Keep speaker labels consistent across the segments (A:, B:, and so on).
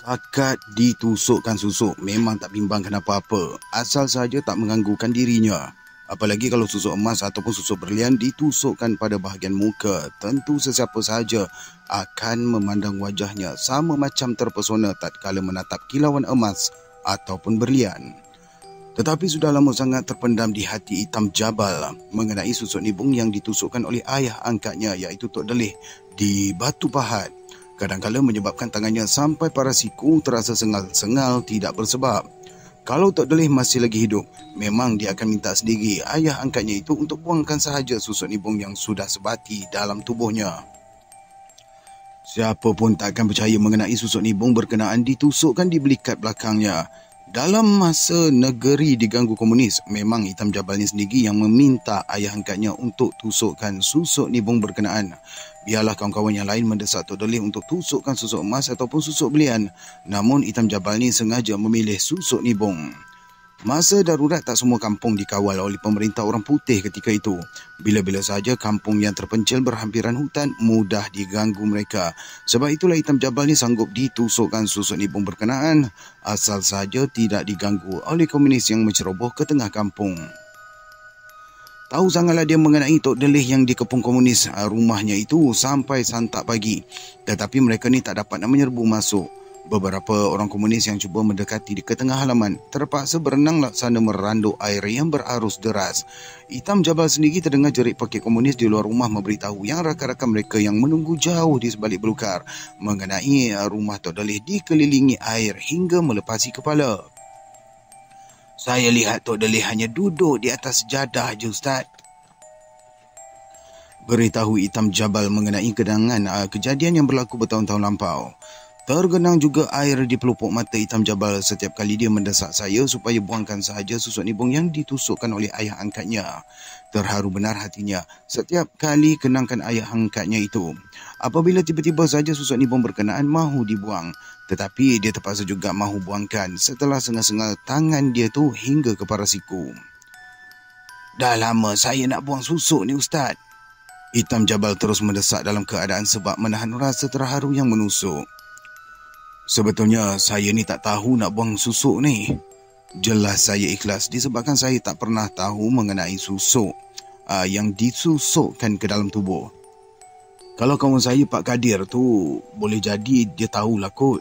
A: Takat ditusukkan susuk memang tak bimbangkan apa-apa, asal saja tak mengganggukan dirinya. Apalagi kalau susuk emas ataupun susuk berlian ditusukkan pada bahagian muka, tentu sesiapa saja akan memandang wajahnya sama macam terpesona tatkala menatap kilauan emas ataupun berlian. Tetapi sudah lama sangat terpendam di hati Hitam Jabal mengenai susuk nibung yang ditusukkan oleh ayah angkatnya, iaitu Tok Delih, di Batu Pahat. Kadang-kala menyebabkan tangannya sampai para siku terasa sengal-sengal tidak bersebab. Kalau Tok Delih masih lagi hidup, memang dia akan minta sendiri ayah angkatnya itu untuk buangkan sahaja susuk nibung yang sudah sebati dalam tubuhnya. Siapa pun tak akan percaya mengenai susuk nibung berkenaan ditusukkan di belikat belakangnya. Dalam masa negeri diganggu komunis, memang Hitam Jabal ni sendiri yang meminta ayah angkatnya untuk tusukkan susuk nibung berkenaan. Biarlah kawan-kawan yang lain mendesak Tok Delih untuk tusukkan susuk emas ataupun susuk belian. Namun Hitam Jabal ni sengaja memilih susuk nibung. Masa darurat tak semua kampung dikawal oleh pemerintah orang putih ketika itu. Bila-bila saja kampung yang terpencil berhampiran hutan mudah diganggu mereka. Sebab itulah Hitam Jabal ni sanggup ditusukkan susuk nibung berkenaan asal saja tidak diganggu oleh komunis yang menceroboh ke tengah kampung. Tahu sangatlah dia mengenai Tok Delih yang dikepung komunis rumahnya itu sampai santak pagi. Tetapi mereka ni tak dapat nak menyerbu masuk. Beberapa orang komunis yang cuba mendekati di ke tengah halaman terpaksa berenang laksana meranduk air yang berarus deras. Hitam Jabal sendiri terdengar jerit pakik komunis di luar rumah memberitahu yang rakan-rakan mereka yang menunggu jauh di sebalik belukar mengenai rumah Tok Delih dikelilingi air hingga melepasi kepala. Saya lihat Tok Delih hanya duduk di atas sejadah je, Ustaz, beritahu Hitam Jabal mengenai kejadian yang berlaku bertahun-tahun lampau. Tergenang juga air di pelupuk mata Hitam Jabal setiap kali dia mendesak saya supaya buangkan sahaja susuk nibung yang ditusukkan oleh ayah angkatnya. Terharu benar hatinya setiap kali kenangkan ayah angkatnya itu. Apabila tiba-tiba saja susuk nibung berkenaan mahu dibuang, tetapi dia terpaksa juga mahu buangkan setelah sengal-sengal tangan dia tu hingga ke para siku. Dah lama saya nak buang susuk ni, Ustaz. Hitam Jabal terus mendesak dalam keadaan sebab menahan rasa terharu yang menusuk. Sebetulnya saya ni tak tahu nak buang susuk ni. Jelas saya ikhlas disebabkan saya tak pernah tahu mengenai susuk yang disusukkan ke dalam tubuh. Kalau kawan saya Pak Kadir tu, boleh jadi dia tahulah kot.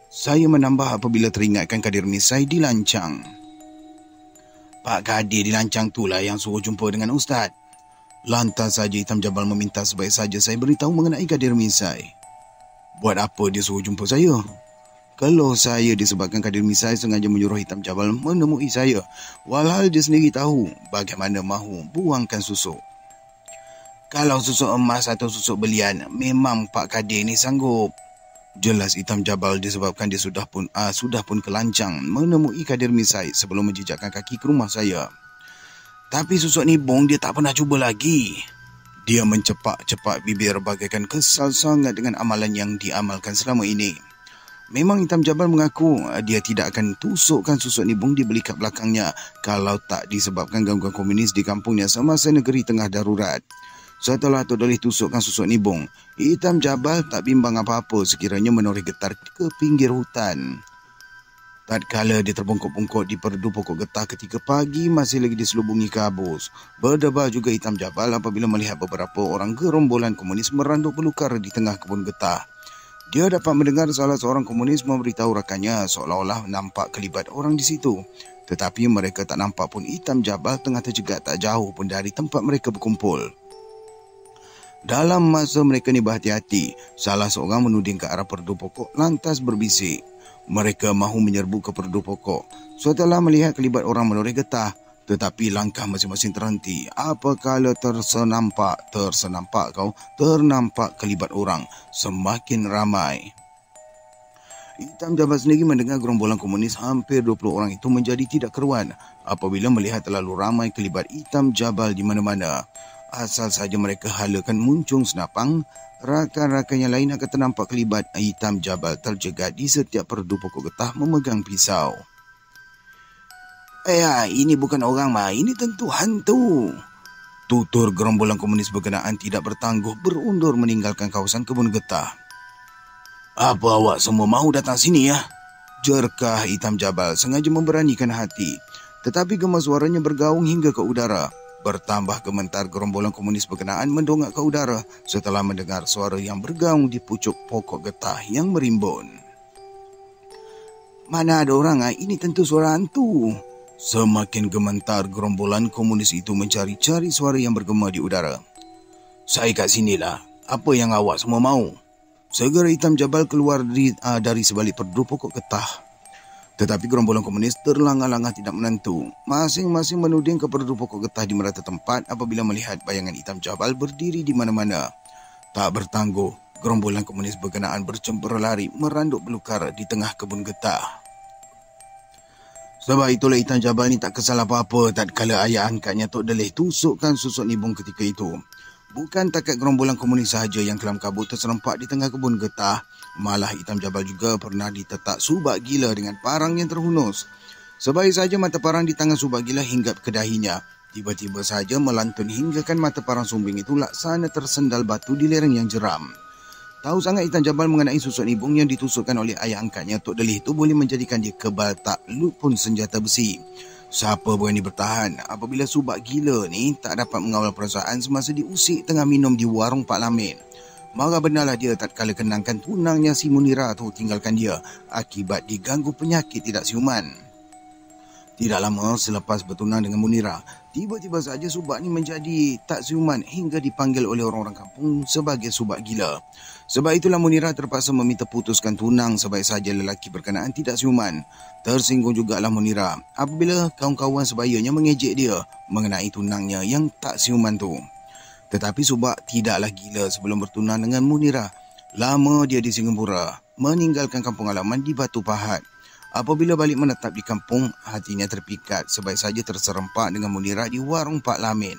A: Saya menambah apabila teringatkan Kadir Misai dilancang. Pak Kadir dilancang tu lah yang suruh jumpa dengan Ustaz. Lantas saja Hitam Jabal meminta sebaik saja saya beritahu mengenai Kadir Misai. Buat apa dia suruh jumpa saya? Kalau saya disebabkan Kadir Misai sengaja menyuruh Hitam Jabal menemui saya, walhal dia sendiri tahu bagaimana mahu buangkan susuk. Kalau susuk emas atau susuk belian, memang Pak Kadir ni sanggup. Jelas Hitam Jabal disebabkan dia sudah pun kelancang menemui Kadir Misai sebelum menjejakkan kaki ke rumah saya. Tapi susuk nibung dia tak pernah cuba lagi. Dia mencepak-cepak bibir bagaikan kesal sangat dengan amalan yang diamalkan selama ini. Memang Hitam Jabal mengaku dia tidak akan tusukkan susuk nibung di belikat belakangnya kalau tak disebabkan gangguan komunis di kampungnya semasa negeri tengah darurat. Setelah Tok Delih tusukkan susuk nibung, Hitam Jabal tak bimbang apa-apa sekiranya menoreh getar ke pinggir hutan. Tatkala dia terbungkuk-bungkuk di perdu pokok getah ketika pagi masih lagi diselubungi kabus, berdebar juga Hitam Jabal apabila melihat beberapa orang gerombolan komunis meranduk belukar di tengah kebun getah. Dia dapat mendengar salah seorang komunis memberitahu rakannya seolah-olah nampak kelibat orang di situ. Tetapi mereka tak nampak pun Hitam Jabal tengah terjegat tak jauh pun dari tempat mereka berkumpul. Dalam masa mereka ni berhati-hati, salah seorang menuding ke arah perdu pokok lantas berbisik. Mereka mahu menyerbu ke perdu pokok. Setelah melihat kelibat orang menoreh getah, tetapi langkah masing-masing terhenti. Apakala ternampak kelibat orang semakin ramai. Hitam Jabal sendiri mendengar gerombolan komunis hampir 20 orang itu menjadi tidak keruan apabila melihat terlalu ramai kelibat Hitam Jabal di mana-mana. Asal saja mereka halakan muncung senapang, rakan-rakan yang lain akan ternampak kelibat Hitam Jabal terjegat di setiap perdu pokok getah memegang pisau. Ini bukan orang mah, ini tentu hantu. Tutur gerombolan komunis berkenaan tidak bertangguh berundur meninggalkan kawasan kebun getah. Apa awak semua mahu datang sini ya? Jerkah Hitam Jabal sengaja memberanikan hati. Tetapi gema suaranya bergaung hingga ke udara. Bertambah gemetar gerombolan komunis berkenaan mendongak ke udara setelah mendengar suara yang bergaung di pucuk pokok getah yang merimbun. Mana ada orang? Ini tentu suara hantu. Semakin gemetar gerombolan komunis itu mencari-cari suara yang bergema di udara. Saya kat sinilah. Apa yang awak semua mahu? Segera Hitam Jabal keluar dari sebalik perdu pokok getah. Tetapi gerombolan komunis terlangah-langah tidak menentu. Masing-masing menuding ke perdu pokok getah di merata tempat apabila melihat bayangan Hitam Jabal berdiri di mana-mana. Tak bertangguh, gerombolan komunis berkenaan bercempur lari meranduk belukar di tengah kebun getah. Sebab itulah Hitam Jabal ni tak kesal apa-apa tatkala ayah angkatnya Tok Delih tusukkan susuk nibung ketika itu. Bukan takat gerombolan komunis sahaja yang kelam kabut terserempak di tengah kebun getah, malah Hitam Jabal juga pernah ditetak subak gila dengan parang yang terhunus. Sebaik saja mata parang di tangan subak gila hinggap ke dahinya, tiba-tiba saja melantun hinggakan mata parang sumbing itu laksana tersendal batu di lereng yang jeram. Tahu sangat Hitam Jabal mengenai susuk nibung yang ditusukkan oleh ayah angkatnya Tok Delih itu boleh menjadikan dia kebal takluk pun senjata besi. Siapa berani bertahan apabila subak gila ni tak dapat mengawal perasaan semasa diusik tengah minum di warung Pak Lamin. Marah benarlah dia tatkala kenangkan tunangnya si Munira tu tinggalkan dia akibat diganggu penyakit tidak siuman. Tidak lama selepas bertunang dengan Munira, tiba-tiba saja subak ni menjadi tak siuman hingga dipanggil oleh orang-orang kampung sebagai subak gila. Sebab itulah Munira terpaksa meminta putuskan tunang sebaik saja lelaki berkenaan tidak siuman. Tersinggung jugalah Munira apabila kawan-kawan sebayanya mengejek dia mengenai tunangnya yang tak siuman tu. Tetapi subak tidaklah gila sebelum bertunang dengan Munira. Lama dia di Singapura, meninggalkan kampung halaman di Batu Pahat. Apabila balik menetap di kampung, hatinya terpikat sebaik saja terserempak dengan Munira di warung Pak Lamin.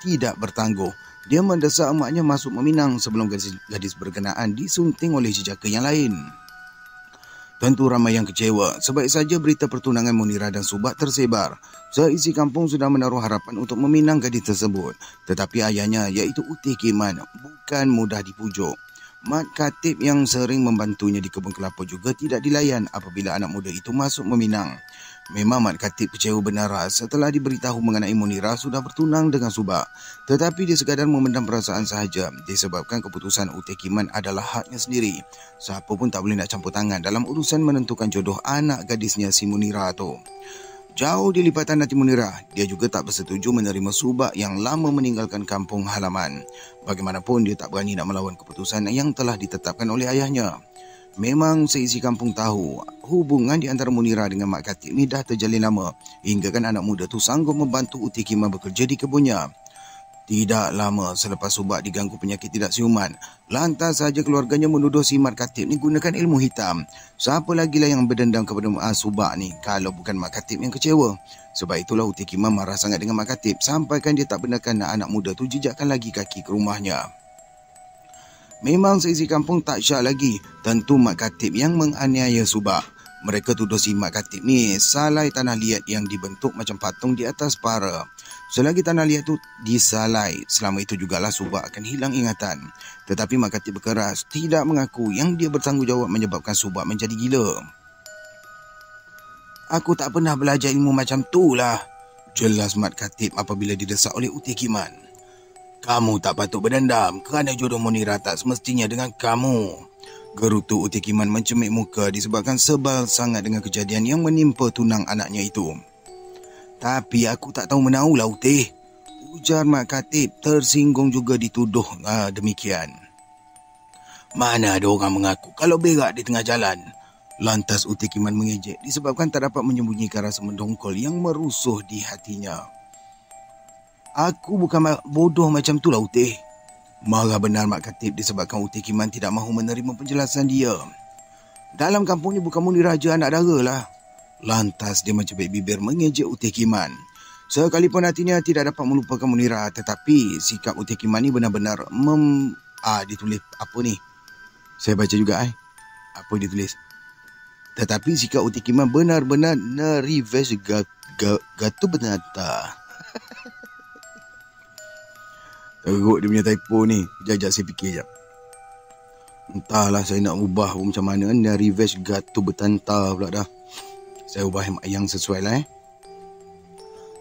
A: Tidak bertangguh, dia mendesak emaknya masuk meminang sebelum gadis berkenaan disunting oleh jejaka yang lain. Tentu ramai yang kecewa, sebaik saja berita pertunangan Munira dan Subak tersebar. Seisi kampung sudah menaruh harapan untuk meminang gadis tersebut. Tetapi ayahnya, iaitu Utih Kiman, bukan mudah dipujuk. Mat Katib yang sering membantunya di kebun kelapa juga tidak dilayan apabila anak muda itu masuk meminang. Memang Mat Katib kecewa benar setelah diberitahu mengenai Munira sudah bertunang dengan Subak. Tetapi dia sekadar memendam perasaan sahaja disebabkan keputusan Utih Kiman adalah haknya sendiri. Siapa pun tak boleh nak campur tangan dalam urusan menentukan jodoh anak gadisnya si Munira tu. Jauh di lipatan hati Munira, dia juga tak bersetuju menerima Subak yang lama meninggalkan kampung halaman. Bagaimanapun dia tak berani nak melawan keputusan yang telah ditetapkan oleh ayahnya. Memang seisi kampung tahu hubungan di antara Munira dengan Mak Katib ni dah terjalin lama hingga kan anak muda tu sanggup membantu Utih Kiman bekerja di kebunnya. Tidak lama selepas Subak diganggu penyakit tidak siuman, lantas saja keluarganya menuduh si Mat Katib ni gunakan ilmu hitam. Siapa lagi lah yang berdendam kepada Subak ni kalau bukan Mat Katib yang kecewa. Sebab itulah Utih Kiman marah sangat dengan Mat Katib sampaikan dia tak benarkan anak muda tu jejakkan lagi kaki ke rumahnya. Memang seisi kampung tak syak lagi, tentu Mat Katib yang menganiaya Subak. Mereka tuduh si Mat Katib ni salai tanah liat yang dibentuk macam patung di atas para. Selagi tanah liat tu disalai, selama itu jugalah Subak akan hilang ingatan. Tetapi Mat Katib berkeras tidak mengaku yang dia bertanggungjawab menyebabkan Subak menjadi gila. Aku tak pernah belajar ilmu macam tu lah, jelas Mat Katib apabila didesak oleh Utih Kiman. Kamu tak patut berdendam kerana jodoh Munira tak semestinya dengan kamu. Gerutu Utih Kiman mencemik muka disebabkan sebal sangat dengan kejadian yang menimpa tunang anaknya itu. Tapi aku tak tahu menahu lah Utih, ujar Mat Katib tersinggung juga dituduh demikian. Mana ada orang mengaku kalau berak di tengah jalan. Lantas Utih Kiman mengejek disebabkan tak dapat menyembunyikan rasa mendongkol yang merusuh di hatinya. Aku bukan bodoh macam tu lah Utih. Marah benar Mat Katib disebabkan Utih Kiman tidak mahu menerima penjelasan dia. Dalam kampung ni bukan Munira raja anak dara lah. Lantas dia mencubit bibir mengejek Utih Kiman. Sekalipun hatinya tidak dapat melupakan Munira, tetapi sikap Utih Kiman ni benar-benar ditulis apa ni? Saya baca juga apa ditulis. Tetapi sikap Utih Kiman benar-benar nerivas gatu benata. Teruk dia punya typo ni. Sekejap saya fikir sekejap. Entahlah saya nak ubah macam mana. Dari Revenge Guard tu bertanta pula dah. Saya ubah yang sesuai lah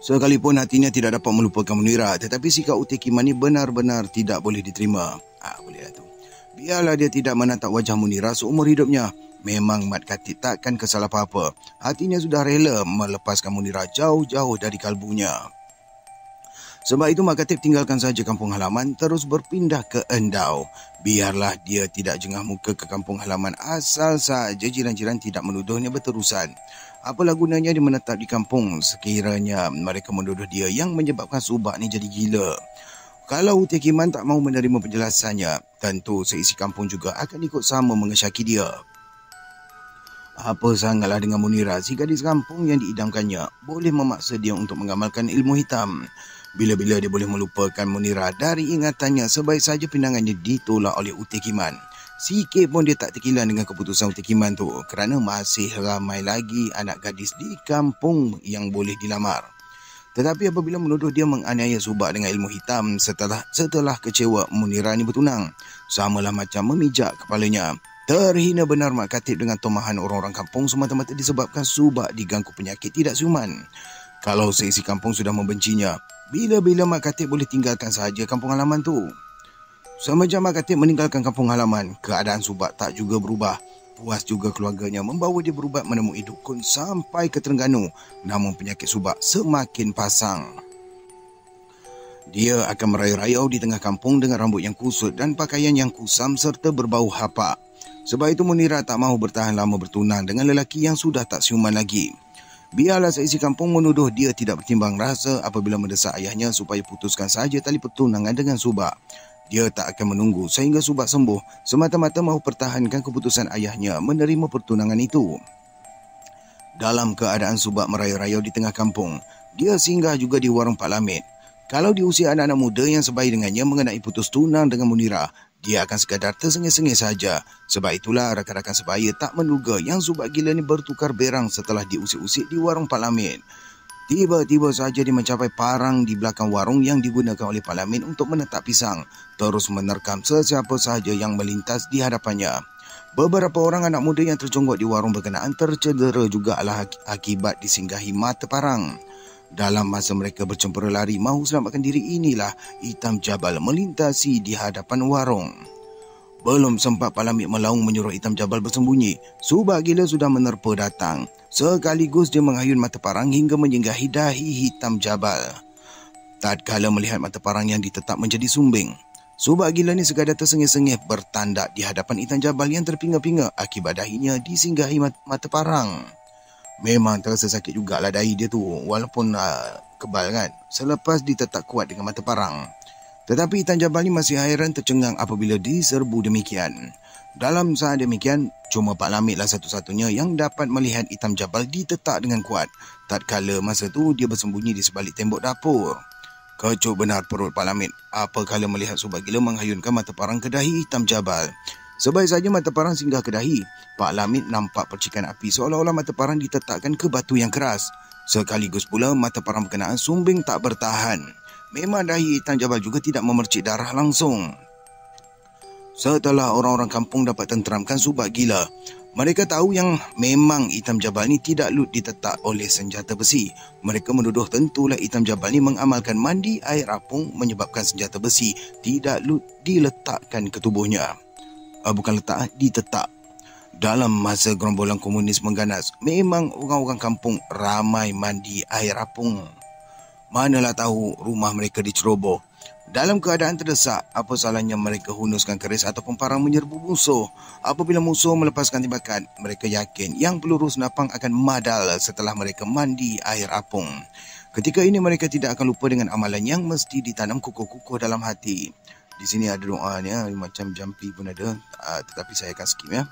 A: Sekalipun hatinya tidak dapat melupakan Munirah, tetapi sikap Utekiman ni benar-benar tidak boleh diterima. Bolehlah tu. Biarlah dia tidak menatap wajah Munirah seumur hidupnya. Memang Mat Khatib takkan kesal apa-apa. Hatinya sudah rela melepaskan Munirah jauh-jauh dari kalbunya. Sebab itu Mat Khatib tinggalkan saja kampung halaman, terus berpindah ke Endau. Biarlah dia tidak jengah muka ke kampung halaman asal saja jiran-jiran tidak menuduhnya berterusan. Apalah gunanya dia menetap di kampung sekiranya mereka menuduh dia yang menyebabkan Subak ni jadi gila. Kalau Utekiman tak mahu menerima penjelasannya, tentu seisi kampung juga akan ikut sama mengesyaki dia. Apa sangatlah dengan Munirah, si gadis kampung yang diidamkannya boleh memaksa dia untuk mengamalkan ilmu hitam. Bila-bila dia boleh melupakan Munirah dari ingatannya, sebaik saja pinangannya ditolak oleh Utekiman. Sikit pun dia tak terkilan dengan keputusan Utekiman tu, kerana masih ramai lagi anak gadis di kampung yang boleh dilamar. Tetapi apabila menuduh dia menganiaya Subak dengan ilmu hitam setelah kecewa Munirah ni bertunang, samalah macam memijak kepalanya. Terhina benar Mat Khatib dengan tomahan orang-orang kampung semata-mata disebabkan Subak diganggu penyakit tidak siuman. Kalau seisi kampung sudah membencinya, bila-bila Mat Khatib boleh tinggalkan sahaja kampung halaman tu. Semenjak Mat Khatib meninggalkan kampung halaman, keadaan Subak tak juga berubah. Puas juga keluarganya membawa dia berubat menemui dukun sampai ke Terengganu. Namun penyakit Subak semakin pasang. Dia akan merayau-rayau di tengah kampung dengan rambut yang kusut dan pakaian yang kusam serta berbau hapak. Sebab itu Munirah tak mahu bertahan lama bertunang dengan lelaki yang sudah tak siuman lagi. Biarlah seisi kampung menuduh dia tidak bertimbang rasa apabila mendesak ayahnya supaya putuskan saja tali pertunangan dengan Subak. Dia tak akan menunggu sehingga Subak sembuh, semata-mata mahu pertahankan keputusan ayahnya menerima pertunangan itu. Dalam keadaan Subak merayau-rayau di tengah kampung, dia singgah juga di warung Pak Lamid. Kalau di usia anak-anak muda yang sebaya dengannya mengenai putus tunang dengan Munirah, dia akan sekadar tersengih-sengih saja. Sebab itulah rakan-rakan sebaya tak menduga yang Subak gila ni bertukar berang setelah diusik-usik di warung Pak Lamid. Tiba-tiba saja dia mencapai parang di belakang warung yang digunakan oleh Pak Lamid untuk menetap pisang, terus menerkam sesiapa sahaja yang melintas di hadapannya. Beberapa orang anak muda yang terjongkok di warung berkenaan tercedera juga adalah akibat disinggahi mata parang. Dalam masa mereka bercempura lari mahu selamatkan diri, inilah Hitam Jabal melintasi di hadapan warung. Belum sempat Pak Lamid melaung menyuruh Hitam Jabal bersembunyi, Subak gila sudah menerpa datang. Sekaligus dia menghayun mata parang hingga menyinggahi dahi Hitam Jabal. Tatkala melihat mata parang yang ditetap menjadi sumbing, Subak gila ni sekadar tersengih-sengih bertandak di hadapan Hitam Jabal yang terpinga-pinga akibat dahinya disinggahi mata parang. Memang terasa sakit jugalah dahi dia tu, walaupun kebal kan, selepas ditetap kuat dengan mata parang. Tetapi Hitam Jabal ni masih hairan tercengang apabila diserbu demikian. Dalam saat demikian, cuma Pak Lamid lah satu-satunya yang dapat melihat Hitam Jabal ditetak dengan kuat. Tatkala masa tu dia bersembunyi di sebalik tembok dapur. Kecut benar perut Pak Lamid apabila melihat Subak gila menghayunkan mata parang ke dahi Hitam Jabal. Sebaik saja mata parang singgah ke dahi, Pak Lamid nampak percikan api seolah-olah mata parang ditetapkan ke batu yang keras. Sekaligus pula mata parang berkenaan sumbing tak bertahan. Memang dahi Hitam Jabal juga tidak memercik darah langsung. Setelah orang-orang kampung dapat tenteramkan Subak gila, mereka tahu yang memang Hitam Jabal ni tidak lut ditetak oleh senjata besi. Mereka menuduh tentulah Hitam Jabal ni mengamalkan mandi air apung menyebabkan senjata besi tidak lut diletakkan ke tubuhnya. Bukan letak, ditetak. Dalam masa gerombolan komunis mengganas, memang orang-orang kampung ramai mandi air apung. Manalah tahu rumah mereka diceroboh. Dalam keadaan terdesak, apa salahnya mereka hunuskan keris ataupun parang menyerbu musuh. Apabila musuh melepaskan tembakan, mereka yakin yang peluru senapang akan madal setelah mereka mandi air apung. Ketika ini mereka tidak akan lupa dengan amalan yang mesti ditanam kukuh-kukuh dalam hati. Di sini ada doanya, macam jampi pun ada, tetapi saya akan skip ya.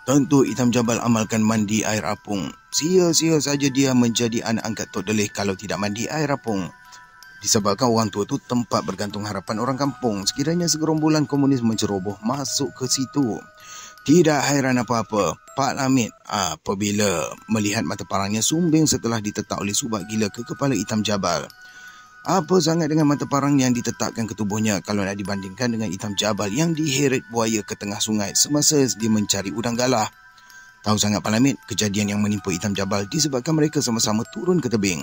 A: Tentu Hitam Jabal amalkan mandi air apung. Sia-sia saja dia menjadi anak angkat Tok Delih kalau tidak mandi air apung. Disebabkan orang tua tu tempat bergantung harapan orang kampung sekiranya segerombolan komunis menceroboh masuk ke situ. Tidak hairan apa-apa, Pak Lamid apabila melihat mata parangnya sumbing setelah ditetak oleh Subak gila ke kepala Hitam Jabal. Apa sangat dengan mata parang yang ditetapkan ke tubuhnya kalau nak dibandingkan dengan hitam jabal yang diheret buaya ke tengah sungai semasa dia mencari udang galah. Tahu sangat Pak Lamid, kejadian yang menimpa hitam jabal disebabkan mereka sama-sama turun ke tebing.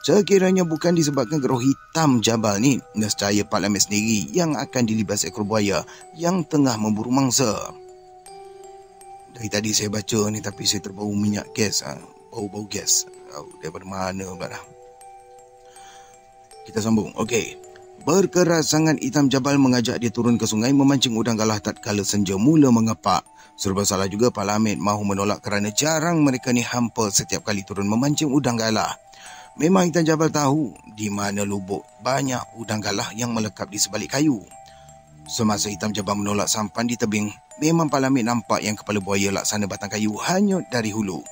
A: Sekiranya bukan disebabkan geruh hitam jabal ni, nescaya Pak Lamid sendiri yang akan dilibas ekor buaya yang tengah memburu mangsa. Dari tadi saya baca ni tapi saya terbau minyak gas. Bau-bau gas. Daripada mana pula dah. Kita sambung. Okey. Berkeras sangat hitam jabal mengajak dia turun ke sungai memancing udang galah tatkala senja mula mengapak. Serba salah juga Pak Lamid mahu menolak kerana jarang mereka ni hampa setiap kali turun memancing udang galah. Memang hitam jabal tahu di mana lubuk banyak udang galah yang melekat di sebalik kayu. Semasa hitam jabal menolak sampan di tebing, memang Pak Lamid nampak yang kepala buaya laksana batang kayu hanyut dari hulu.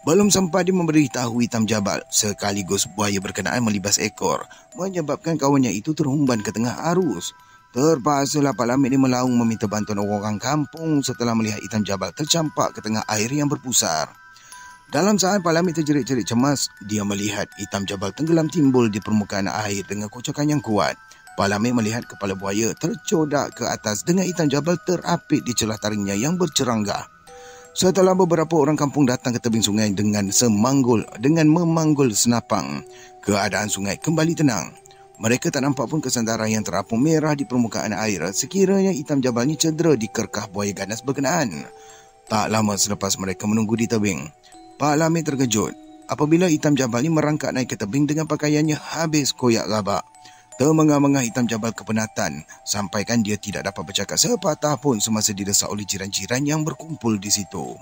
A: Belum sempat dia memberitahu hitam jabal, sekaligus buaya berkenaan melibas ekor, menyebabkan kawannya itu terhumban ke tengah arus. Terpaksalah Pak Lamid ni melaung meminta bantuan orang kampung setelah melihat hitam jabal tercampak ke tengah air yang berpusar. Dalam saat Pak Lamid terjerit-jerit cemas, dia melihat hitam jabal tenggelam timbul di permukaan air dengan kocokan yang kuat. Pak Lamid melihat kepala buaya tercodak ke atas dengan hitam jabal terapit di celah taringnya yang berceranggah. Setelah beberapa orang kampung datang ke tebing sungai dengan memanggul senapang, keadaan sungai kembali tenang. Mereka tak nampak pun kesandaran yang terapung merah di permukaan air sekiranya hitam jabal ni cedera dikerkah buaya ganas berkenaan. Tak lama selepas mereka menunggu di tebing, Pak Lamid terkejut apabila hitam jabal ni merangkak naik ke tebing dengan pakaiannya habis koyak rabak. Termengah-mengah hitam jabal kepenatan sampaikan dia tidak dapat bercakap sepatah pun semasa didesak oleh jiran-jiran yang berkumpul di situ.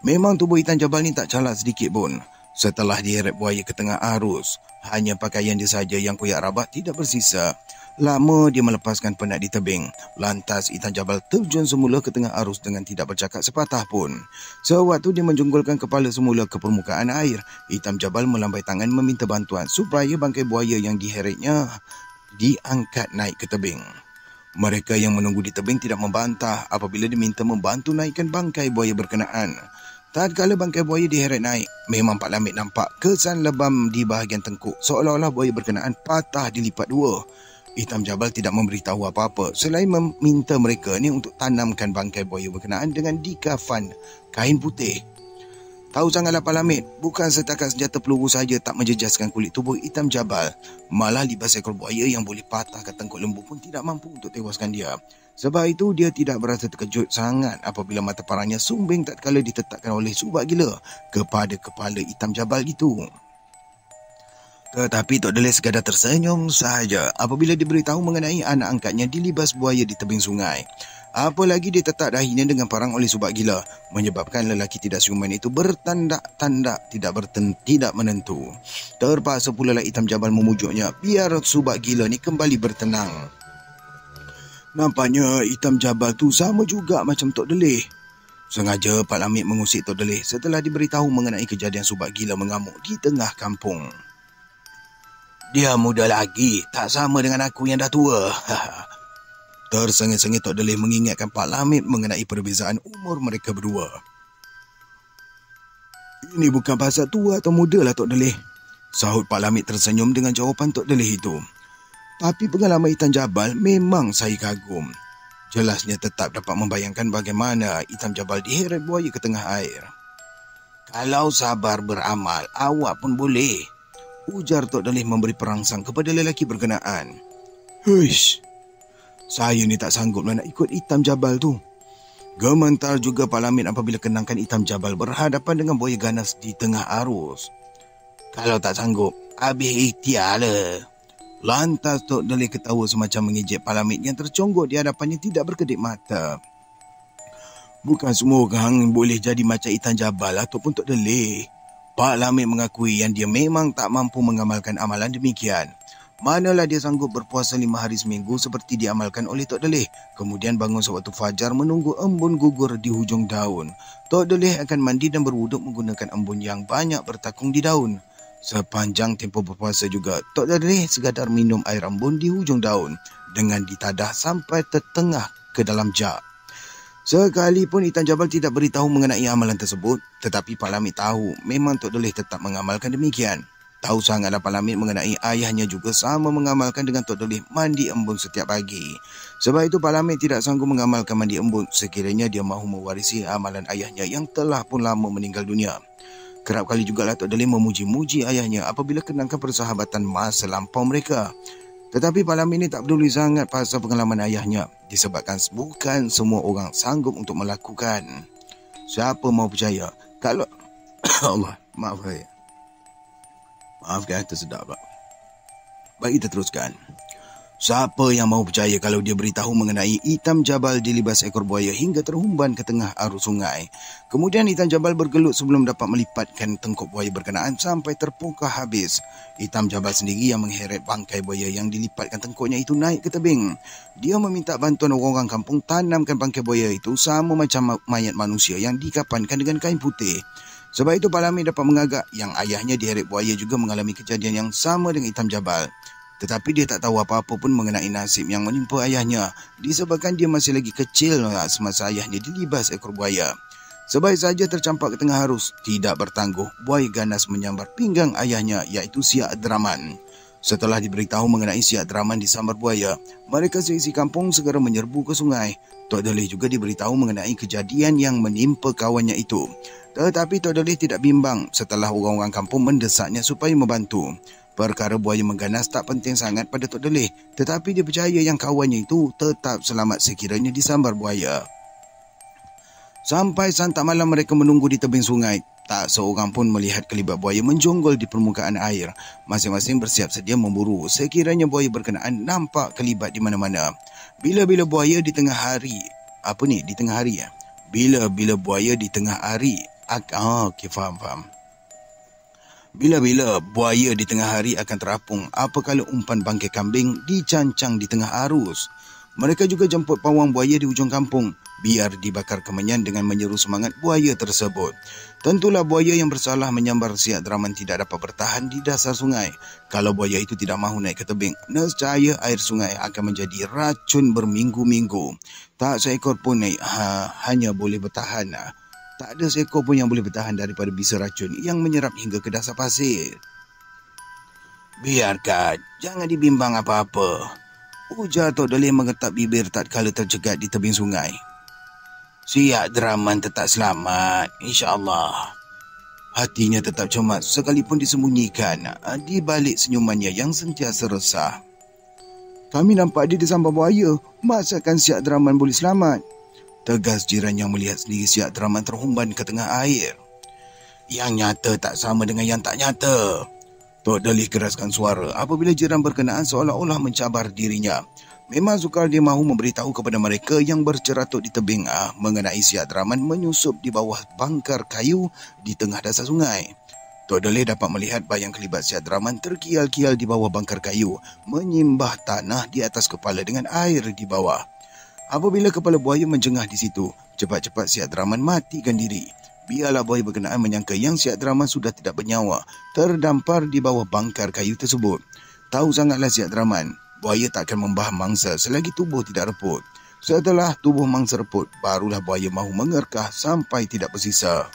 A: Memang tubuh hitam jabal ni tak calak sedikit pun. Setelah diheret buaya ke tengah arus, hanya pakaian dia saja yang koyak rabak tidak bersisa. Lama dia melepaskan penat di tebing. Lantas hitam jabal terjun semula ke tengah arus dengan tidak bercakap sepatah pun. Sewaktu dia menjunggulkan kepala semula ke permukaan air, hitam jabal melambai tangan meminta bantuan supaya bangkai buaya yang diheretnya diangkat naik ke tebing. Mereka yang menunggu di tebing tidak membantah apabila diminta membantu naikkan bangkai buaya berkenaan. Tatkala bangkai buaya diheret naik, memang Pak Lamid nampak kesan lebam di bahagian tengkuk seolah-olah buaya berkenaan patah dilipat dua. Hitam jabal tidak memberitahu apa-apa selain meminta mereka ni untuk tanamkan bangkai buaya berkenaan dengan dikafan kain putih. Tahu sangatlah Pak Lamid, bukan setakat senjata peluru saja tak menjejaskan kulit tubuh hitam jabal, malah libas ekor buaya yang boleh patahkan tengkuk lembu pun tidak mampu untuk tewaskan dia. Sebab itu dia tidak berasa terkejut sangat apabila mata parangnya sumbing tatkala ditetapkan oleh subak gila kepada kepala hitam jabal itu. Tetapi Tok Delih sekadar tersenyum sahaja apabila diberitahu mengenai anak angkatnya dilibas buaya di tebing sungai. Apalagi ditetak dahinya dengan parang oleh subak gila, menyebabkan lelaki tidak siuman itu bertandak-tandak tidak menentu. Terpaksa pula hitam jabal memujuknya biar subak gila ni kembali bertenang. Nampaknya hitam jabal tu sama juga macam Tok Delih. Sengaja Pak Lamid mengusik Tok Delih setelah diberitahu mengenai kejadian subak gila mengamuk di tengah kampung. Dia muda lagi, tak sama dengan aku yang dah tua. Tersengih-sengih Tok Delih mengingatkan Pak Lamid mengenai perbezaan umur mereka berdua. Ini bukan pasal tua atau muda lah Tok Delih, sahut Pak Lamid tersenyum dengan jawapan Tok Delih itu. Tapi pengalaman hitam jabal memang saya kagum. Jelasnya tetap dapat membayangkan bagaimana hitam jabal diheret buaya ke tengah air. Kalau sabar beramal, awak pun boleh, ujar Tok Delih memberi perangsang kepada lelaki berkenaan. Huish, saya ni tak sanggup nak ikut hitam jabal tu. Gementar juga Pak Lamid apabila kenangkan hitam jabal berhadapan dengan buaya ganas di tengah arus. Kalau tak sanggup, habis ikhtiar lah. Lantas Tok Delih ketawa semacam mengejek Pak Lamid yang terconggok di hadapannya tidak berkedip mata. Bukan semua orang boleh jadi macam hitam jabal ataupun Tok Delih. Pak Lamid mengakui yang dia memang tak mampu mengamalkan amalan demikian. Manalah dia sanggup berpuasa 5 hari seminggu seperti diamalkan oleh Tok Delih. Kemudian bangun sewaktu fajar menunggu embun gugur di hujung daun. Tok Delih akan mandi dan berwuduk menggunakan embun yang banyak bertakung di daun. Sepanjang tempoh berpuasa juga, Tok Delih sekadar minum air embun di hujung daun dengan ditadah sampai tertengah ke dalam jak. Sekalipun hitam jabal tidak beritahu mengenai amalan tersebut, tetapi Pak Lamid tahu memang Tok Delih tetap mengamalkan demikian. Tahu sangatlah Pak Lamid mengenai ayahnya juga sama mengamalkan dengan Tok Doleh mandi embun setiap pagi. Sebab itu Pak Lamid tidak sanggup mengamalkan mandi embun sekiranya dia mahu mewarisi amalan ayahnya yang telah pun lama meninggal dunia. Kerap kali jugalah Tok Doleh memuji-muji ayahnya apabila kenangkan persahabatan masa lampau mereka. Tetapi Pak Lamid ini tak peduli sangat pasal pengalaman ayahnya disebabkan bukan semua orang sanggup untuk melakukan. Siapa mau percaya? Kalau Allah, maafkan tersedak Pak. Baik, kita teruskan. Siapa yang mau percaya kalau dia beritahu mengenai hitam jabal dilibas ekor buaya hingga terhumban ke tengah arus sungai. Kemudian hitam jabal bergelut sebelum dapat melipatkan tengkuk buaya berkenaan sampai terpukau habis. Hitam jabal sendiri yang mengheret bangkai buaya yang dilipatkan tengkuknya itu naik ke tebing. Dia meminta bantuan orang-orang kampung tanamkan bangkai buaya itu sama macam mayat manusia yang dikapankan dengan kain putih. Sebab itu Pak Lamid dapat mengagak yang ayahnya diheret buaya juga mengalami kejadian yang sama dengan hitam jabal. Tetapi dia tak tahu apa-apa pun mengenai nasib yang menimpa ayahnya disebabkan dia masih lagi kecil semasa ayahnya dilibas ekor buaya. Sebaik saja tercampak ke tengah arus, tidak bertangguh, buaya ganas menyambar pinggang ayahnya iaitu Siak Abdurrahman. Setelah diberitahu mengenai Siak Abdurrahman disambar buaya, mereka seisi kampung segera menyerbu ke sungai. Tok Doleh juga diberitahu mengenai kejadian yang menimpa kawannya itu. Tetapi Tok Doleh tidak bimbang setelah orang-orang kampung mendesaknya supaya membantu. Perkara buaya mengganas tak penting sangat pada Tok Doleh, tetapi dia percaya yang kawannya itu tetap selamat sekiranya disambar buaya. Sampai santap malam mereka menunggu di tebing sungai. Tak seorang pun melihat kelibat buaya menjonggol di permukaan air. Masing-masing bersiap sedia memburu sekiranya buaya berkenaan nampak kelibat di mana-mana. Bila-bila buaya di tengah hari. Bila-bila buaya di tengah hari. Okey, faham. Bila-bila buaya di tengah hari akan terapung apabila umpan bangkai kambing dicancang di tengah arus. Mereka juga jemput pawang buaya di ujung kampung biar dibakar kemenyan dengan menyeru semangat buaya tersebut. Tentulah buaya yang bersalah menyambar Siak Abdurrahman tidak dapat bertahan di dasar sungai. Kalau buaya itu tidak mahu naik ke tebing, nescaya air sungai akan menjadi racun berminggu-minggu. Tak seekor pun naik, hanya boleh bertahan. Tak ada seekor pun yang boleh bertahan daripada bisa racun yang menyerap hingga ke dasar pasir. Biarkan, jangan dibimbang apa-apa. Ujar Tok Doleh mengetap bibir tatkala terjegat di tebing sungai. Siak Abdurrahman tetap selamat, insya-Allah. Hatinya tetap cemas sekalipun disembunyikan di balik senyumannya yang sentiasa resah. Kami nampak dia disambar buaya. Masakan Siak Abdurrahman boleh selamat? Tegas jiran yang melihat sendiri Siak Abdurrahman terhumban ke tengah air. Yang nyata tak sama dengan yang tak nyata. Tok Doleh keraskan suara apabila jiran berkenaan seolah-olah mencabar dirinya. Memang sukar dia mahu memberitahu kepada mereka yang berceratut di tebing mengenai Siak Abdurrahman menyusup di bawah bangkar kayu di tengah dasar sungai. Tok Doleh dapat melihat bayang kelibat Siak Abdurrahman terkial-kial di bawah bangkar kayu, menyimbah tanah di atas kepala dengan air di bawah. Apabila kepala buaya menjengah di situ, cepat-cepat Siak Abdurrahman matikan diri. Biarlah buaya berkenaan menyangka yang Siak Abdurrahman sudah tidak bernyawa, terdampar di bawah bangkar kayu tersebut. Tahu sangatlah Siak Abdurrahman, buaya tak akan membahas mangsa selagi tubuh tidak reput. Setelah tubuh mangsa reput, barulah buaya mahu mengerkah sampai tidak bersisa.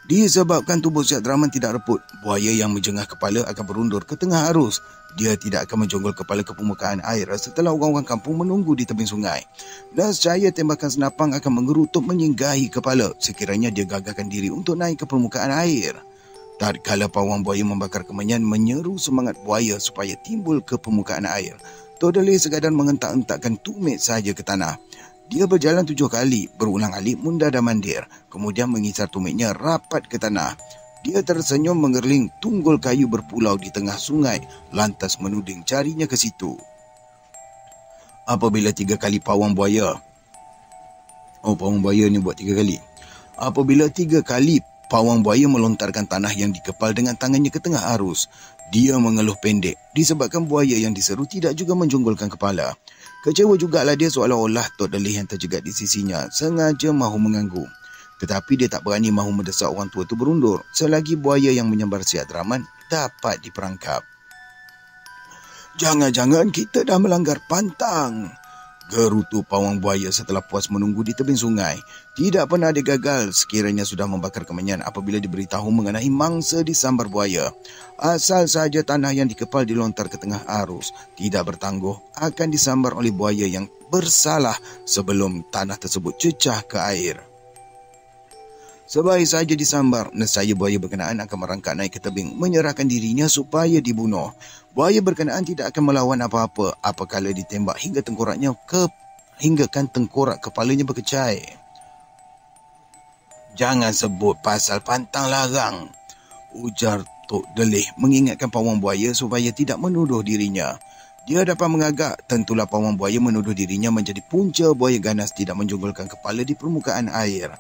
A: Disebabkan tubuh Siak Abdurrahman tidak reput, buaya yang menjengah kepala akan berundur ke tengah arus. Dia tidak akan menjonggol kepala ke permukaan air setelah orang-orang kampung menunggu di tebing sungai. Nescaya tembakan senapang akan mengerutuk menyinggahi kepala sekiranya dia gagalkan diri untuk naik ke permukaan air. Tatkala pawang buaya membakar kemenyan menyeru semangat buaya supaya timbul ke permukaan air, Tok Doleh sekadar mengentak-entakkan tumit saja ke tanah. Dia berjalan 7 kali, berulang-alik mundar dan mandir, kemudian mengisar tumitnya rapat ke tanah. Dia tersenyum mengerling tunggul kayu berpulau di tengah sungai, lantas menuding jarinya ke situ. Apabila 3 kali pawang buaya... pawang buaya ni buat 3 kali. Apabila 3 kali pawang buaya melontarkan tanah yang dikepal dengan tangannya ke tengah arus, dia mengeluh pendek disebabkan buaya yang diseru tidak juga menjonggolkan kepala. Kecewa jugalah dia seolah-olah Tok Doleh yang terjegat di sisinya sengaja mahu mengganggu. Tetapi dia tak berani mahu mendesak orang tua itu berundur selagi buaya yang menyambar Siak Abdurrahman dapat diperangkap. Jangan-jangan kita dah melanggar pantang. Gerutu pawang buaya setelah puas menunggu di tebing sungai. Tidak pernah dia gagal sekiranya sudah membakar kemenyan apabila diberitahu mengenai mangsa disambar buaya. Asal saja tanah yang dikepal dilontar ke tengah arus, tidak bertangguh akan disambar oleh buaya yang bersalah sebelum tanah tersebut cecah ke air. Sebaik saja disambar, nescaya buaya berkenaan akan merangkak naik ke tebing, menyerahkan dirinya supaya dibunuh. Buaya berkenaan tidak akan melawan apa-apa apabila ditembak hinggakan tengkorak kepalanya berkecai. "Jangan sebut pasal pantang larang," ujar Tok Delih mengingatkan pawang buaya supaya tidak menuduh dirinya. Dia dapat mengagak, tentulah pawang buaya menuduh dirinya menjadi punca buaya ganas tidak menjonggolkan kepala di permukaan air.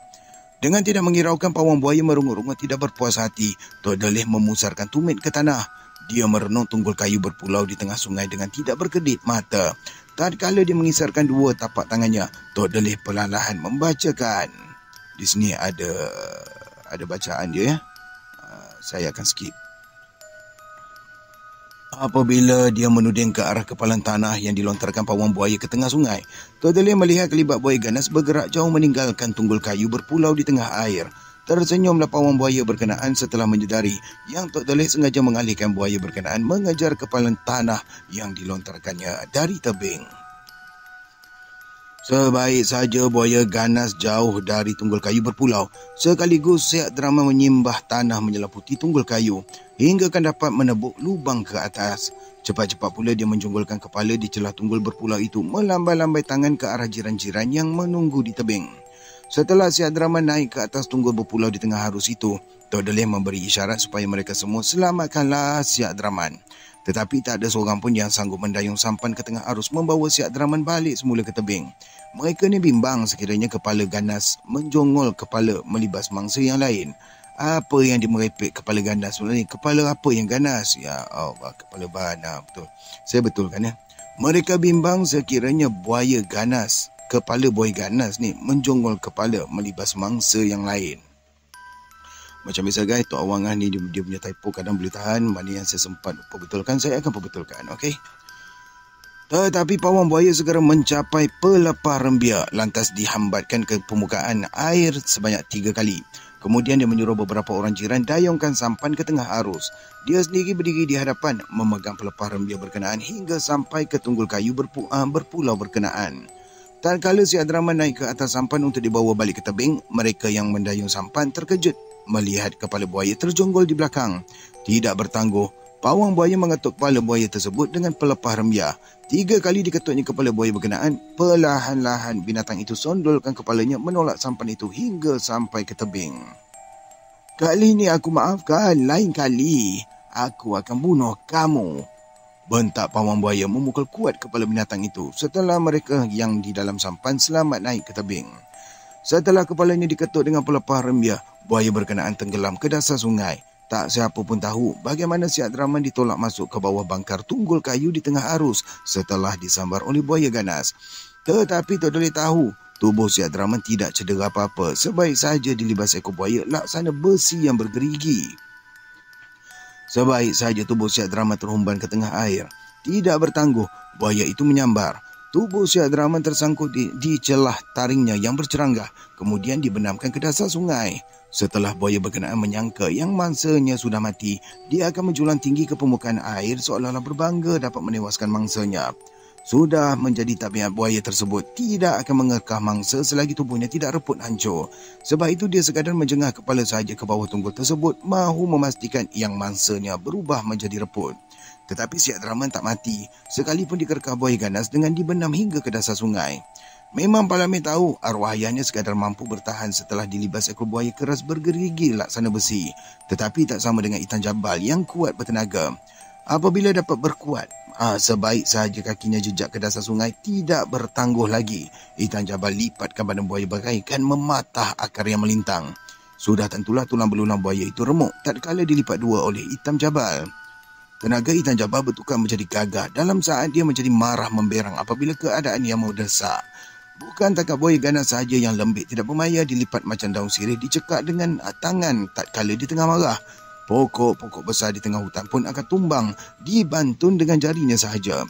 A: Dengan tidak menghiraukan pawang buaya merungut-rungut tidak berpuas hati, Tok Delih memusarkan tumit ke tanah. Dia merenung tunggul kayu berpulau di tengah sungai dengan tidak berkedip mata. Tatkala dia mengisarkan dua tapak tangannya, Tok Delih perlahan-lahan membacakan. Di sini ada bacaan dia ya. Saya akan skip. Apabila dia menuding ke arah kepalan tanah yang dilontarkan pawang buaya ke tengah sungai, Tok Delih melihat kelibat buaya ganas bergerak jauh meninggalkan tunggul kayu berpulau di tengah air. Tersenyumlah pawang buaya berkenaan setelah menyedari yang Tok Delih sengaja mengalihkan buaya berkenaan mengejar kepalan tanah yang dilontarkannya dari tebing. Sebaik saja buaya ganas jauh dari tunggul kayu berpulau, sekaligus Siak Drama menyimbah tanah menyeliputi tunggul kayu hingga kan dapat menebuk lubang ke atas. Cepat-cepat pula dia menjonggolkan kepala di celah tunggul berpulau itu, melambai-lambai tangan ke arah jiran-jiran yang menunggu di tebing. Setelah Siak Drama naik ke atas tunggul berpulau di tengah arus itu, Tok Delih memberi isyarat supaya mereka semua selamatkanlah Siak Draman. Tetapi tak ada seorang pun yang sanggup mendayung sampan ke tengah arus membawa Siak Draman balik semula ke tebing. Mereka ni bimbang sekiranya kepala ganas menjongol kepala melibas mangsa yang lain. Apa yang dimerepek kepala ganas sebenarnya? Kepala apa yang ganas? Ya Allah, kepala bana, betul. Saya betul kan ya? Mereka bimbang sekiranya buaya ganas, kepala buaya ganas ni menjongol kepala melibas mangsa yang lain. Macam biasa guys, Tok Awang ni dia punya typo kadang boleh tahan. Mana yang saya sempat perbetulkan, saya akan perbetulkan. Okey. Tetapi pawang buaya segera mencapai pelepah rembia, lantas dihambatkan ke permukaan air sebanyak 3 kali. Kemudian dia menyuruh beberapa orang jiran dayungkan sampan ke tengah arus. Dia sendiri berdiri di hadapan memegang pelepah rembia berkenaan hingga sampai ke tunggul kayu berpulau berkenaan. Tatkala Siak Drama naik ke atas sampan untuk dibawa balik ke tebing, mereka yang mendayung sampan terkejut melihat kepala buaya terjonggol di belakang. Tidak bertangguh, pawang buaya mengetuk kepala buaya tersebut dengan pelepah rembia. 3 kali diketuknya kepala buaya berkenaan, perlahan-lahan binatang itu sondolkan kepalanya menolak sampan itu hingga sampai ke tebing. "Kali ini aku maafkan, lain kali aku akan bunuh kamu," bentak pawang buaya memukul kuat kepala binatang itu setelah mereka yang di dalam sampan selamat naik ke tebing. Setelah kepalanya diketuk dengan pelepah rembia, buaya berkenaan tenggelam ke dasar sungai. Tak siapa pun tahu bagaimana Siak Draman ditolak masuk ke bawah bangkar tunggul kayu di tengah arus setelah disambar oleh buaya ganas. Tetapi Tok Delih tahu tubuh Siak Draman tidak cedera apa-apa, sebaik saja dilibas ekor buaya laksana besi yang bergerigi. Sebaik saja tubuh Siak Draman terhumban ke tengah air, tidak bertangguh buaya itu menyambar. Tubuh Siak Draman tersangkut di celah taringnya yang berceranggah, kemudian dibenamkan ke dasar sungai. Setelah buaya berkenaan menyangka yang mangsanya sudah mati, dia akan menjulang tinggi ke permukaan air seolah-olah berbangga dapat menewaskan mangsanya. Sudah menjadi tabiat buaya tersebut tidak akan mengerkah mangsa selagi tubuhnya tidak reput hancur. Sebab itu dia sekadar menjengah kepala sahaja ke bawah tunggul tersebut, mahu memastikan yang mangsanya berubah menjadi reput. Tetapi Siak Draman tak mati, sekalipun dikerkah buaya ganas dengan dibenam hingga ke dasar sungai. Memang Palamin tahu arwah ayahnya sekadar mampu bertahan setelah dilibas ekor buaya keras bergerigi laksana besi. Tetapi tak sama dengan Itan Jabal yang kuat bertenaga. Apabila dapat berkuat, sebaik sahaja kakinya jejak ke dasar sungai, tidak bertangguh lagi. Itan Jabal lipatkan badan buaya bagaikan mematah akar yang melintang. Sudah tentulah tulang belulang buaya itu remuk tatkala dilipat dua oleh Itan Jabal. Tenaga Itan Jabal bertukar menjadi gagah dalam saat dia menjadi marah memberang apabila keadaan yang mendesak. Bukan takat buaya ganas sahaja yang lembik tidak bermaya dilipat macam daun sirih dicekak dengan tangan tatkala di tengah marah. Pokok-pokok besar di tengah hutan pun akan tumbang dibantun dengan jarinya sahaja.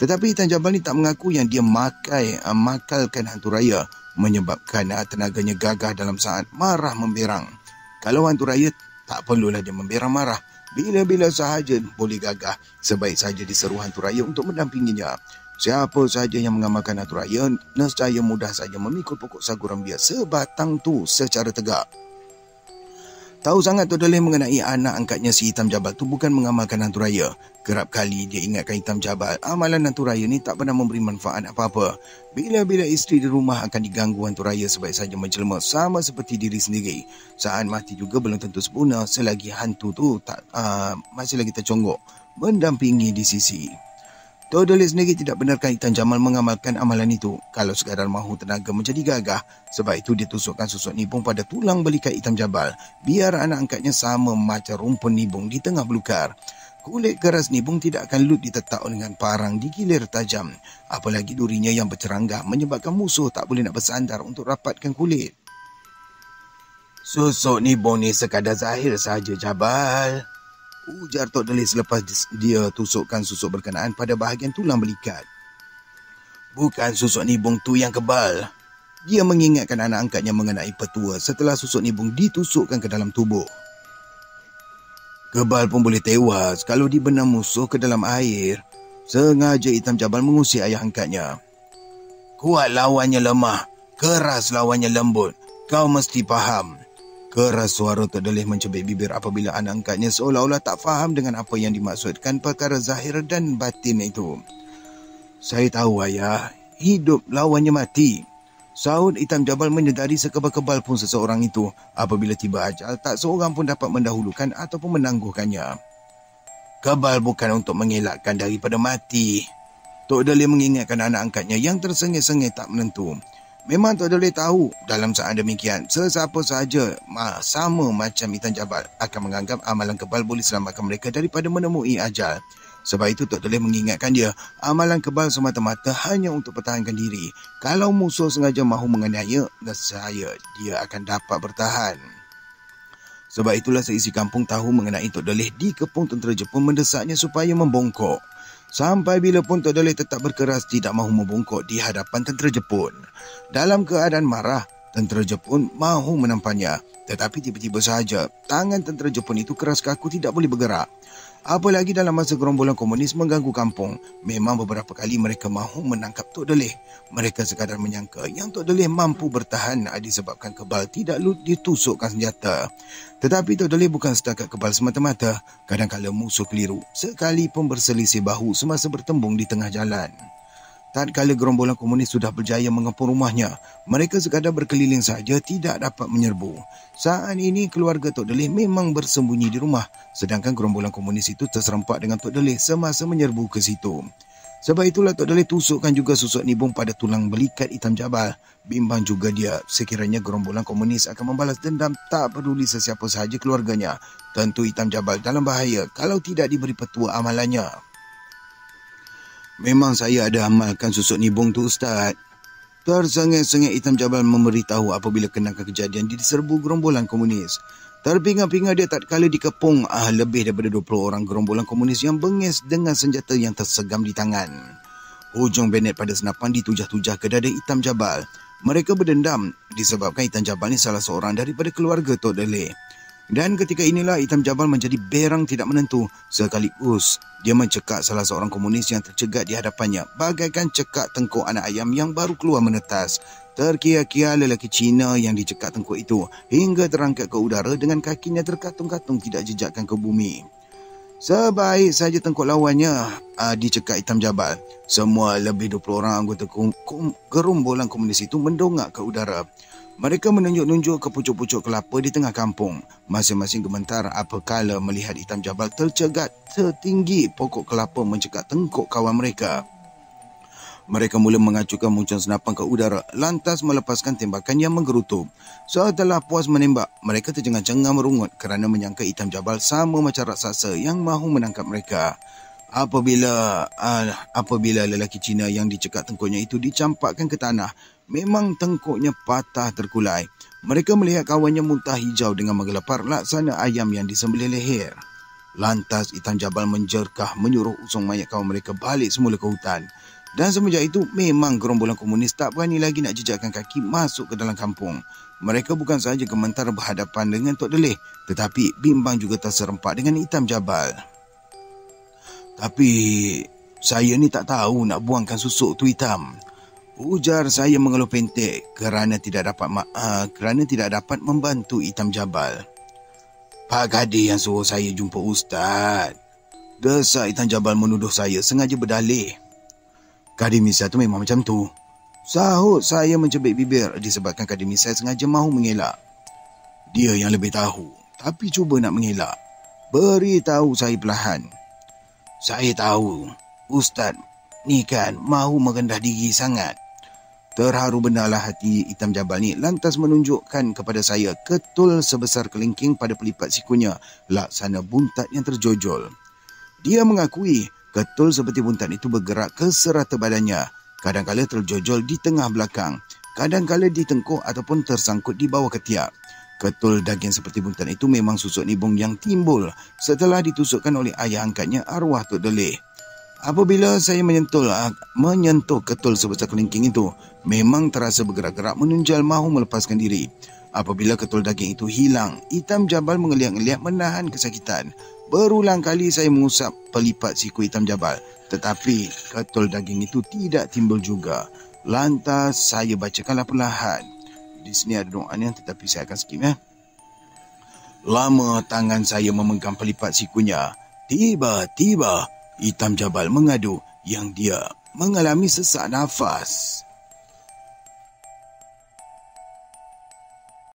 A: Tetapi Hitam Jabal ni tak mengaku yang dia makalkan hantu raya, menyebabkan tenaganya gagah dalam saat marah memberang. Kalau hantu raya, tak perlulah dia memberang marah. Bila-bila sahaja boleh gagah, sebaik saja diseru hantu raya untuk mendampinginya. Siapa sahaja yang mengamalkan hantu raya, nescaya mudah saja memikul pokok saguram dia sebatang tu secara tegak. Tahu sangat Tok Delih mengenai anak angkatnya si Hitam Jabal tu bukan mengamalkan hantu raya. Kerap kali dia ingatkan Hitam Jabal, amalan hantu raya ni tak pernah memberi manfaat apa-apa. Bila-bila isteri di rumah akan diganggu hantu raya sebaik saja menjelma sama seperti diri sendiri. Saat mati juga belum tentu sempurna selagi hantu tu masih lagi terconggok mendampingi di sisi. Tok Delih sendiri tidak benarkan Hitam Jabal mengamalkan amalan itu. Kalau sekadar mahu tenaga menjadi gagah, sebab itu dia tusukkan susuk nibung pada tulang belikat Hitam Jabal, biar anak angkatnya sama macam rumpun nibung di tengah belukar. Kulit keras nibung tidak akan lut ditetak dengan parang digilir tajam. Apalagi durinya yang berceranggah menyebabkan musuh tak boleh nak bersandar untuk rapatkan kulit. Susuk nibung ni sekadar zahir sahaja, Jabal, ujar Tok Delih selepas dia tusukkan susuk berkenaan pada bahagian tulang belikat. Bukan susuk nibung tu yang kebal. Dia mengingatkan anak angkatnya mengenai petua setelah susuk nibung ditusukkan ke dalam tubuh. Kebal pun boleh tewas kalau dibenam musuh ke dalam air. Sengaja Hitam Jabal mengusir ayah angkatnya. Kuat lawannya lemah, keras lawannya lembut. Kau mesti faham. Keras suara Tok Delih mencubit bibir apabila anak angkatnya seolah-olah tak faham dengan apa yang dimaksudkan perkara zahir dan batin itu. Saya tahu, ayah. Hidup lawannya mati. Sahut Hitam Jabal menyedari sekebal-kebal pun seseorang itu. Apabila tiba ajal, tak seorang pun dapat mendahulukan ataupun menangguhkannya. Kebal bukan untuk mengelakkan daripada mati. Tok Delih mengingatkan anak angkatnya yang tersengih-sengih tak menentu. Memang Tok Delih tahu dalam saat demikian, sesiapa sahaja sama macam Hitam Jabal akan menganggap amalan kebal boleh selamatkan mereka daripada menemui ajal. Sebab itu Tok Delih mengingatkan dia, amalan kebal semata-mata hanya untuk pertahankan diri. Kalau musuh sengaja mahu menganiaya, nescaya dia akan dapat bertahan. Sebab itulah seisi kampung tahu mengenai Tok Delih dikepung tentera Jepun mendesaknya supaya membongkok. Sampai bila pun Tok Delih tetap berkeras tidak mahu membongkok di hadapan tentera Jepun. Dalam keadaan marah, tentera Jepun mahu menampannya. Tetapi tiba-tiba sahaja, tangan tentera Jepun itu keras kaku tidak boleh bergerak. Apalagi dalam masa gerombolan komunis mengganggu kampung. Memang beberapa kali mereka mahu menangkap Tok Delih. Mereka sekadar menyangka yang Tok Delih mampu bertahan disebabkan kebal tidak ditusukkan senjata. Tetapi Tok Delih bukan setakat kebal semata-mata. Kadang-kadang musuh keliru, sekalipun berselisih bahu semasa bertembung di tengah jalan. Tatkala gerombolan komunis sudah berjaya mengepung rumahnya, mereka sekadar berkeliling saja tidak dapat menyerbu. Saat ini keluarga Tok Delih memang bersembunyi di rumah, sedangkan gerombolan komunis itu terserempak dengan Tok Delih semasa menyerbu ke situ. Sebab itulah Tok Delih tusukkan juga susuk nibung pada tulang belikat Hitam Jabal. Bimbang juga dia sekiranya gerombolan komunis akan membalas dendam tak peduli sesiapa sahaja keluarganya. Tentu Hitam Jabal dalam bahaya kalau tidak diberi petua amalannya. Memang saya ada amalkan susuk nibung tu, Ustaz. Tersengih-sengih Hitam Jabal memberitahu apabila kenangkan kejadian diserbu gerombolan komunis. Terpinga-pinga dia tatkala dikepung lebih daripada 20 orang gerombolan komunis yang bengis dengan senjata yang tersegam di tangan. Hujung bayonet pada senapan ditujah-tujah ke dada Hitam Jabal. Mereka berdendam disebabkan Hitam Jabal ni salah seorang daripada keluarga Tok Delih. Dan ketika inilah Hitam Jabal menjadi berang tidak menentu. Sekaligus dia mencekak salah seorang komunis yang tercegat di hadapannya bagaikan cekak tengkuk anak ayam yang baru keluar menetas. Terkia-kia lelaki Cina yang dicekak tengkuk itu hingga terangkat ke udara dengan kakinya terkatung-katung tidak jejakkan ke bumi. Sebaik saja tengkuk lawannya dicekak Hitam Jabal, semua lebih 20 orang anggota gerombolan komunis itu mendongak ke udara. Mereka menunjuk-nunjuk ke pucuk-pucuk kelapa di tengah kampung. Masing-masing gemetar apabila melihat Hitam Jabal tercegat setinggi pokok kelapa mencekak tengkuk kawan mereka. Mereka mula mengacukan muncung senapan ke udara, lantas melepaskan tembakan yang menggerutu. Setelah puas menembak, mereka tercengang-cengang merungut kerana menyangka Hitam Jabal sama macam raksasa yang mahu menangkap mereka. Apabila lelaki Cina yang dicekak tengkuknya itu dicampakkan ke tanah, memang tengkuknya patah terkulai. Mereka melihat kawannya muntah hijau dengan menggelepar laksana ayam yang disembelih leher. Lantas Hitam Jabal menjerkah menyuruh usung mayat kawan mereka balik semula ke hutan. Dan semenjak itu memang gerombolan komunis tak berani lagi nak jejakkan kaki masuk ke dalam kampung. Mereka bukan sahaja gemetar berhadapan dengan Tok Delih, tetapi bimbang juga terserempak dengan Hitam Jabal. Tapi saya ni tak tahu nak buangkan susuk tu Hitam, ujar saya mengeluh pentek kerana tidak dapat membantu Hitam Jabal. Pak Kadir yang suruh saya jumpa Ustaz, desak Hitam Jabal menuduh saya sengaja berdalih. Kadir Misal tu memang macam tu, sahut saya mencebik bibir disebabkan Kadir Misal sengaja mahu mengelak. Dia yang lebih tahu, tapi cuba nak mengelak. Beritahu saya perlahan. Saya tahu, Ustaz ni kan mahu merendah diri sangat. Terharu benarlah hati Hitam Jabal ni lantas menunjukkan kepada saya ketul sebesar kelingking pada pelipat sikunya, laksana buntat yang terjojol. Dia mengakui ketul seperti buntat itu bergerak ke serata badannya, kadang-kala terjojol di tengah belakang, kadang-kala di tengkuk ataupun tersangkut di bawah ketiak. Ketul daging seperti buntat itu memang susuk nibung yang timbul setelah ditusukkan oleh ayah angkatnya arwah Tok Delih. Apabila saya menyentuh ketul sebesar kelingking itu, memang terasa bergerak-gerak menunjal mahu melepaskan diri. Apabila ketul daging itu hilang, Hitam Jabal mengeliak-ngeliak menahan kesakitan. Berulang kali saya mengusap pelipat siku Hitam Jabal, tetapi ketul daging itu tidak timbul juga. Lantas saya bacakanlah perlahan. Di sini ada doanya tetapi saya akan skip ya. Lama tangan saya memegang pelipat sikunya. Tiba-tiba Hitam Jabal mengadu yang dia mengalami sesak nafas.